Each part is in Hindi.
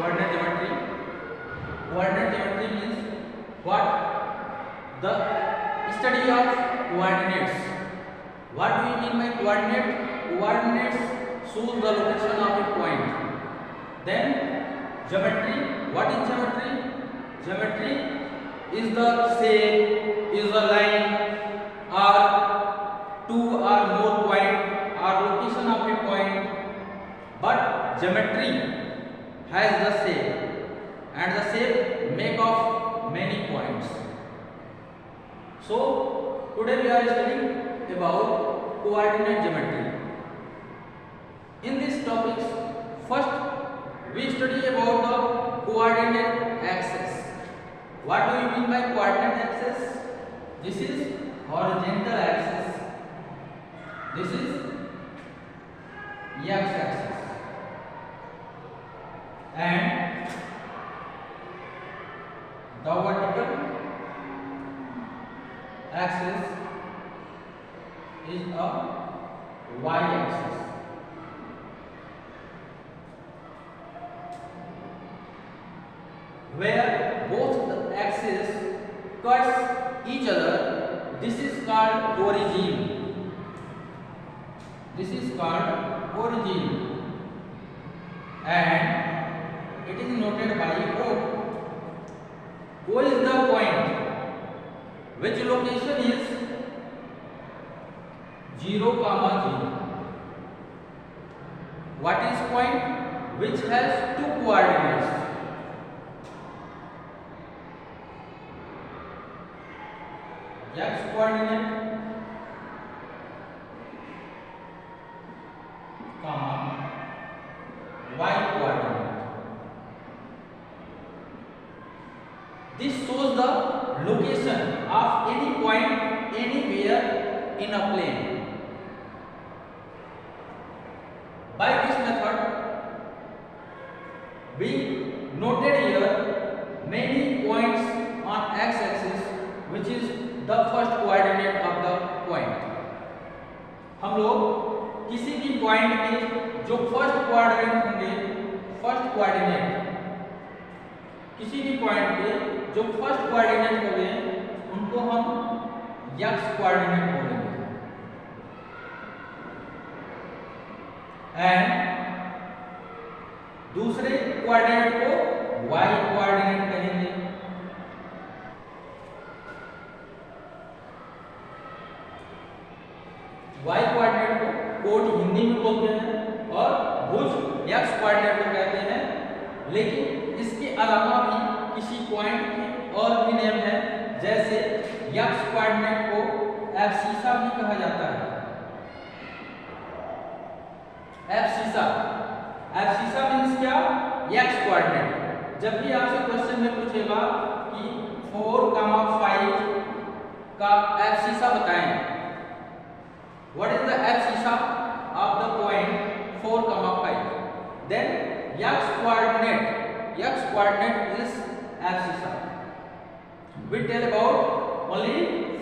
coordinate geometry. Coordinate geometry means what? The study of coordinates. What do we mean by coordinate? Coordinates shows the location of a point. Then geometry. What is geometry? Geometry is the shape, is the line, or two or more point or location of a point. But geometry has the shape, and the shape make of many points. So today we are studying about coordinate geometry. In these topics, first we study about the coordinate axis. What do we mean by coordinate axis? This is horizontal axis. This is x-axis, and the vertical axis is a y-axis. Where both the axes cuts each other, this is called origin. This is called origin, and it is noted by O. O is the point which location is 0, 0. What is point which has two coordinates? X coordinate, y coordinate. This shows the location of any point anywhere in a plane. By this method, we noted here many points on x-axis, which is the first coordinate of the point. हम लोग किसी भी पॉइंट के जो फर्स्ट कोऑर्डिनेट होंगे, फर्स्ट कोऑर्डिनेट किसी भी पॉइंट के जो फर्स्ट कोऑर्डिनेट होंगे उनको हम x कोऑर्डिनेट बोलेंगे, एंड दूसरे कोऑर्डिनेट को y कोऑर्डिनेट कहेंगे। y कोऑर्डिनेट को कोट हिंदी में बोलते हैं और भुज x कोऑर्डिनेट को कहते हैं, लेकिन इसके अलावा भी किसी पॉइंट के और भी नेम है, जैसे x कोऑर्डिनेट को एब्सिसा भी कहा जाता है। एब्सिसा, एब्सिसा मींस क्या? x coordinate. जब भी आपसे क्वेश्चन में पूछेगा कि 4, 5 का एब्सिसा बताएं, what is the abscissa of the point 4, 5? Then x coordinate is abscissa. We tell about only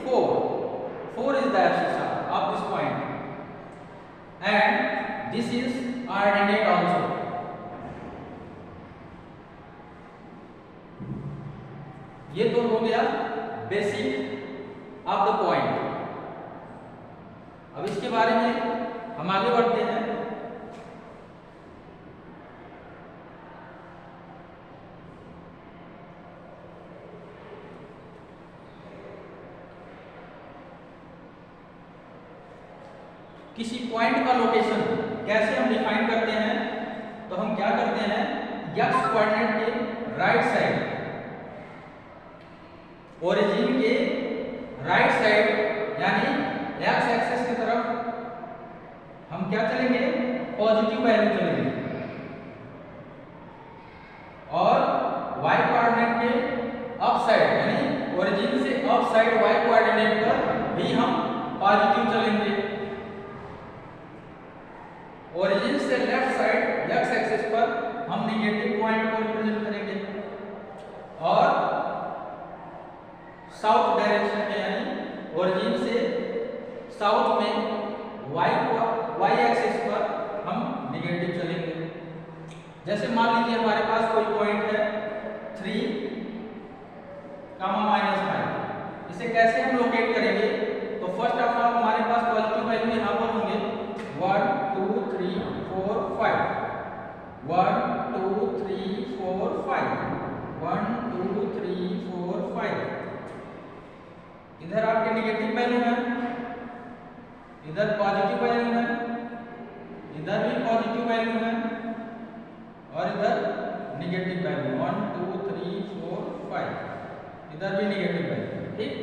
4 is the abscissa of this point, and this is ordinate also. ये तो हो गया बेसिक ऑफ द पॉइंट। अब इसके बारे में हम आगे बढ़ते हैं। किसी पॉइंट का लोकेशन कैसे हम डिफाइन करते हैं? तो हम क्या करते हैं, x कोऑर्डिनेट के राइट साइड, ओरिजिन के राइट साइड यानी x एक्सिस की तरफ हम क्या चलेंगे? पॉजिटिव वैल्यू चलेंगे, और y कोऑर्डिनेट के अप साइड यानी ओरिजिन से अप साइड y कोऑर्डिनेट पर भी हम पॉजिटिव चलेंगे। ओरिजिन से लेफ्ट साइड x एक्सिस पर हम नेगेटिव पॉइंट को रिप्रेजेंट करेंगे, और साउथ डायरेक्शन में यानी ओरिजिन से साउथ में y एक्सिस पर हम नेगेटिव चलेंगे। जैसे मान लीजिए हमारे हमारे पास कोई पॉइंट है 3, -5, इसे कैसे हम लोकेट करेंगे? तो फर्स्ट ऑफ ऑल हमारे पास पॉजिटिव वैल्यू यहाँ पर होंगे 1 2 3 4 5, 1 2 3 4 5, 1 2 3 4 5। इधर आपके नेगेटिव वैल्यू है, इधर पॉजिटिव वैल्यू है, इधर भी पॉजिटिव वैल्यू है और इधर नेगेटिव वैल्यू 1 2 3 4 5, इधर भी नेगेटिव वैल्यू। ठीक,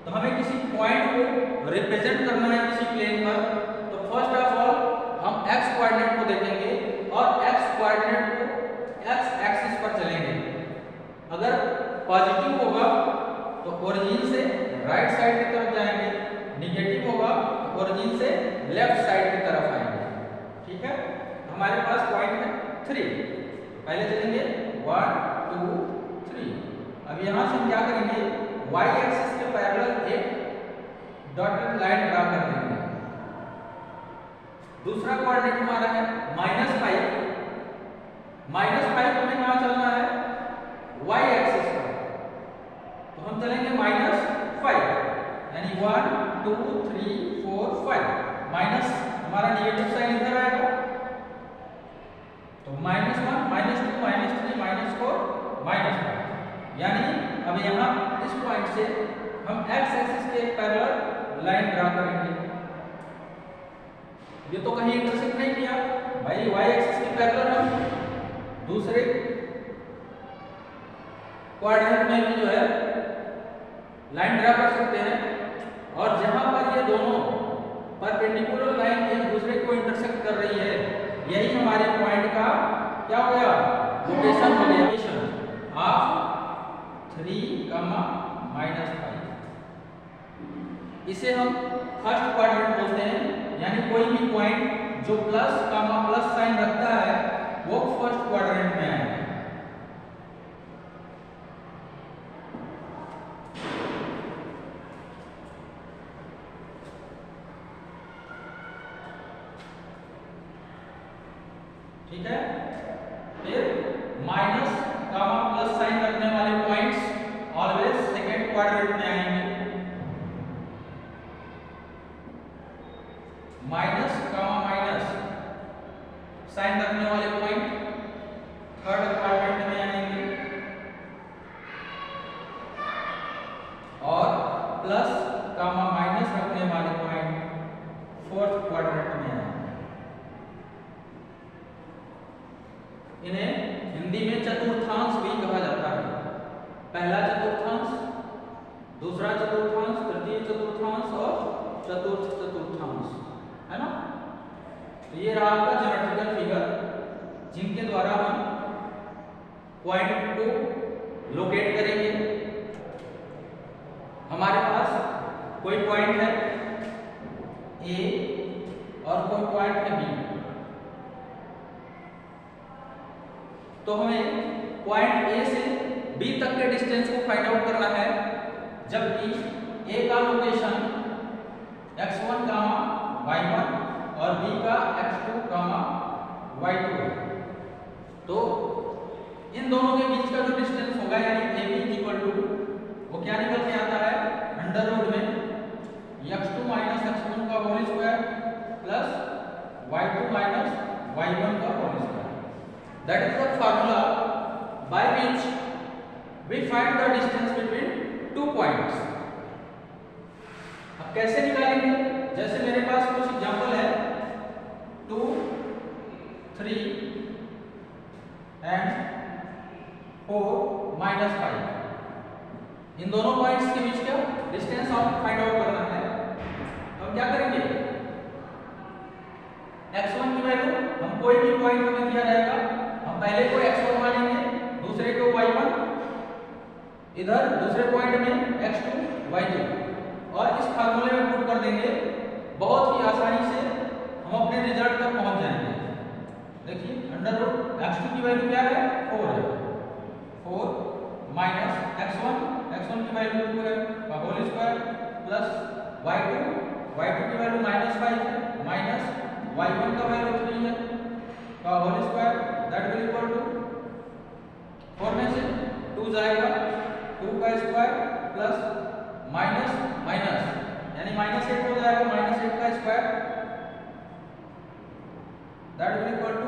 तो हमें किसी पॉइंट को रिप्रेजेंट करना है किसी प्लेन पर, तो फर्स्ट ऑफ ऑल हम x कोऑर्डिनेट को देखेंगे और x कोऑर्डिनेट को x एक्सिस पर चलेंगे। अगर पॉजिटिव होगा तो ओरिजिन से राइट साइड की तरफ जाएंगे, नेगेटिव होगा तो ओरिजिन से लेफ्ट साइड की तरफ आएंगे। ठीक है, हमारे पास पॉइंट है 3, पहले चलेंगे 1 2 3। अब यहाँ से क्या करेंगे, y एक्सिस के पैरेलल एक डॉटेड लाइन ड्रा कर देंगे। दूसरा कोऑर्डिनेट हमारा है -5, -5 हमें कहाँ चलना है, y एक्सिस पर, तो हम चलेंगे -5, यानी 1 2 3 4 5, माइनस हमारा नेगेटिव साइन इधर आएगा, तो -1 -2 -3 -4 -5, यानी अब यहाँ इस पॉइंट से हम x एक्सिस के पैरेलल लाइन ड्रा करेंगे। ये तो कहीं इंटरसेक्ट नहीं किया भाई, y एक्सिस के पैरेलल हम दूसरे कोऑर्डिनेट में भी जो है लाइन ड्रा कर सकते हैं, और जहां पर ये दोनों परपेंडिकुलर लाइन एक दूसरे को इंटरसेक्ट कर रही है, यही हमारे पॉइंट का क्या हो गया, लोकेशन हो गया, लोकेशन ऑफ 3, -5। इसे हम फर्स्ट क्वाड्रेंट बोलते हैं, यानी कोई भी पॉइंट जो प्लस साइन रखता है वो फर्स्ट क्वाड्रेंट में आएगा। ठीक है, फिर माइनस प्लस साइन रखने वाले पॉइंट्स ऑलवेज सेकेंड क्वाड्रेंट में आएंगे। माइनस साइन रखने वाले पॉइंट थर्ड क्वाड्रेंट में आएंगे, और प्लस माइनस रखने वाले पॉइंट फोर्थ क्वाड्रेंट में आएंगे। इन्हें हिंदी में चतुर्थांश भी कहा जाता है। पहला चतुर्थांश, दूसरा चतुर्थांश, तृतीय चतुर्थांश और चतुर्थ चतुर्थांश, है ना। तो ये रहा आपका ज्योमेट्रिकल फिगर, जिनके द्वारा हम पॉइंट को लोकेट करेंगे। हमारे पास कोई पॉइंट है ए और कोई पॉइंट है बी, तो हमें पॉइंट ए से बी तक के डिस्टेंस को फाइंड आउट करना है, जबकि ए का लोकेशन x1, y1 और बी का x2, y2 है। तो इन दोनों के बीच का जो डिस्टेंस होगा, यानी AB इक्वल टू, वो क्या निकल के आता है, अंडर रूट में x2 माइनस x1 का whole square plus y2 minus y1 का whole square. That is the formula by which we find the distance between two points. अब कैसे निकालेंगे? जैसे मेरे पास कुछ एग्जांपल है 2, 3 and 4 -5। इन दोनों पॉइंट्स के बीच का डिस्टेंस आप फाइंड आउट करना है। हम क्या करेंगे, x1 की वैल्यू, हम कोई भी पॉइंट हमें दिया जाएगा, हम पहले को x1 मानेंगे, दूसरे को y1, इधर दूसरे पॉइंट में x2, y2, और इस फार्मूले में पुट कर देंगे। बहुत ही आसानी से हम अपने रिजल्ट तक पहुंच जाएंगे। देखिए अंडर रूट x2 की वैल्यू क्या है, 4 है, 4 माइनस x1 की वैल्यू 2 है का होल स्क्वायर प्लस y2 की वैल्यू -5 है माइनस y1 का वैल्यू 3 है का whole square, that will equal to जाएगा 2 का स्क्वायर प्लस माइनस माइनस यानी -8 हो जाएगा, -8 का square that will equal to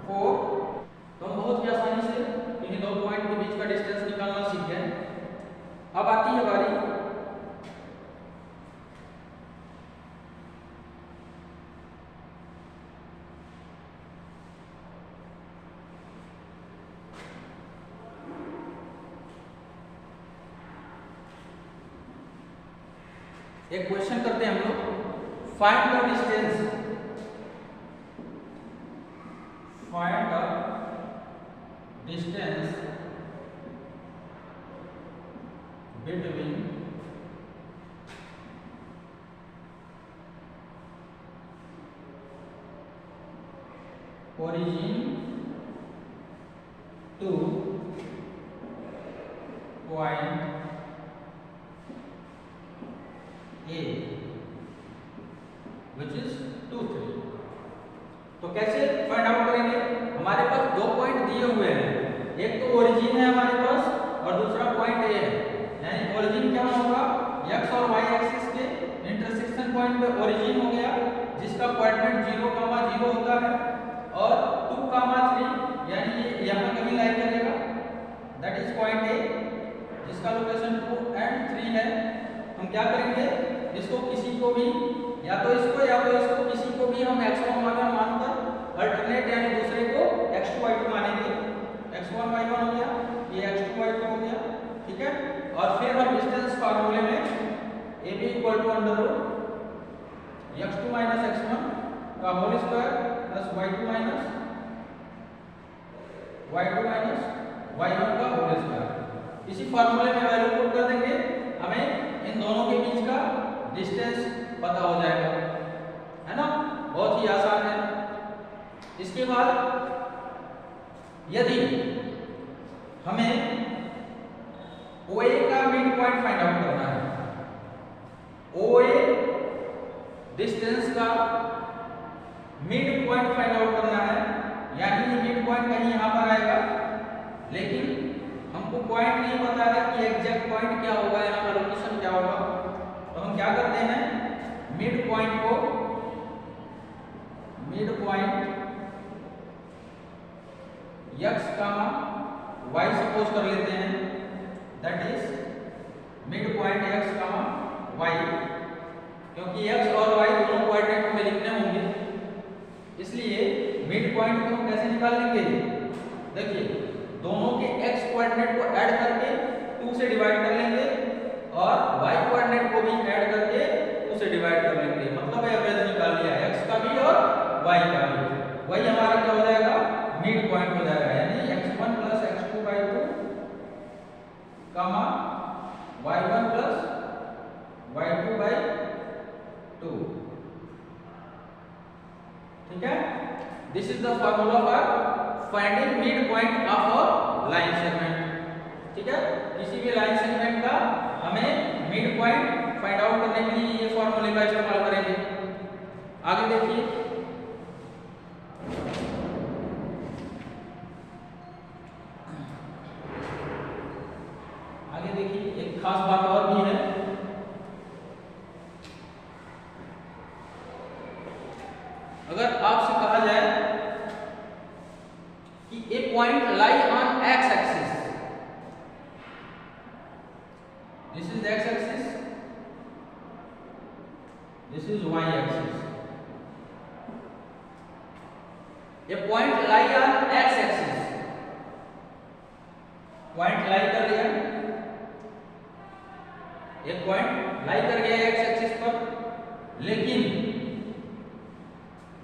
4। तो हम बहुत ही आसानी से इन्हीं दो पॉइंट के बीच का डिस्टेंस निकालना सीख गए। अब आती है बारी एक क्वेश्चन करते हैं हम लोग, find the distance between origin to point A which is 2, 3। तो कैसे फाइंड आउट करेंगे? हमारे पास दो पॉइंट दिए हुए हैं, एक तो ओरिजिन है हमारे पास और दूसरा पॉइंट ए है। यानी ओरिजिन क्या होगा, x और y एक्सिस के इंटरसेक्शन पॉइंट पे ओरिजिन हो गया जिसका कोऑर्डिनेट 0, 0 होता है, और 2, 3 यानी ये यहां कहीं लाई करेगा दैट इज पॉइंट ए जिसका लोकेशन 2 एंड 3 है। हम क्या करेंगे, इसको किसी को भी या तो इसको किसी को भी हम x1 y1 मानकर अल्टरनेट यानी दूसरे को x2 y2 मानेंगे। x1 y1 हो गया, ये x2 y2 हो गया, ठीक है। और फिर हम डिस्टेंस फार्मूले में ab equal to under root x2 minus x1 का whole square plus y2 minus y1 का होल स्क्वायर, इसी फार्मूले में वैल्यू पुट कर देंगे, हमें इन दोनों के बीच का डिस्टेंस पता हो जाएगा, है ना। बहुत ही आसान है। इसके बाद यदि हमें OA का मिड पॉइंट फाइंड आउट करना है, OA डिस्टेंस का मिड पॉइंट फाइंड आउट करना है, यानी ये मिड पॉइंट कहीं यहां पर आएगा, लेकिन हमको पॉइंट नहीं पता है कि एग्जैक्ट पॉइंट क्या होगा, यहाँ का लोकेशन क्या होगा। तो हम क्या करते हैं, mid point x, y suppose कर लेते हैं, that is mid point x, y, क्योंकि x और y दोनों कोऑर्डिनेट हमें लिखने होंगे, इसलिए मिड पॉइंट को हम कैसे निकाल लेंगे। देखिए दोनों के x कोऑर्डिनेट को ऐड करके 2 से डिवाइड कर लेंगे और y कोऑर्डिनेट को भी ऐड करके 2 से डिवाइड कर लेंगे, मतलब एवरेज निकाल लिया x का भी और y का भी। वही हमारा क्या हो जाएगा, मिड पॉइंट हो जाएगा, यानी x1 plus x2 by 2 y1 plus y2 by 2, ठीक है। This is the formula for finding mid point of a line segment, ठीक है। किसी भी लाइन सेगमेंट का हमें मिड पॉइंट फाइंड आउट करने के लिए ये फार्मूले का इस्तेमाल करेंगे। आगे देखिए, एक खास बात और भी है, अगर आपसे कहा जाए कि a point lie on x axis, this is x axis, this is y axis, a point lie on x axis, point lie कर लिया, एक पॉइंट लाई कर गया x एक्सिस पर, लेकिन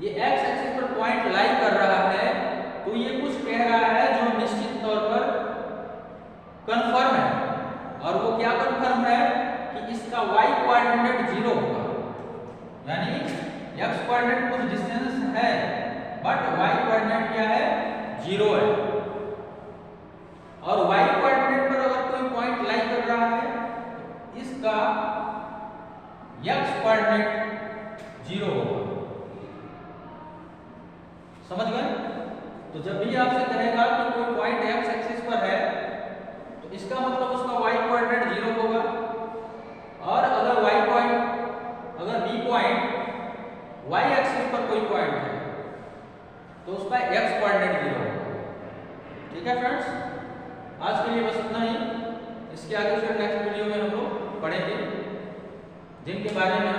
ये x एक्सिस पर पॉइंट लाई कर रहा है, तो ये कुछ कह रहा है जो निश्चित तौर पर कंफर्म है, और वो क्या कंफर्म है कि इसका y कोऑर्डिनेट 0 होगा, यानी x कोऑर्डिनेट कुछ डिस्टेंस है बट y कोऑर्डिनेट क्या है, 0 है। और y कोऑर्डिनेट पर अगर कोई पॉइंट लाई कर रहा है, इसका x कोऑर्डिनेट तो उसका x कोऑर्डिनेट 0 होगा। ठीक है फ्रेंड्स, आज के लिए बस इतना ही। इसके आगे फिर नेक्स्ट वीडियो में हम लोग पढ़ेंगे जिनके बारे में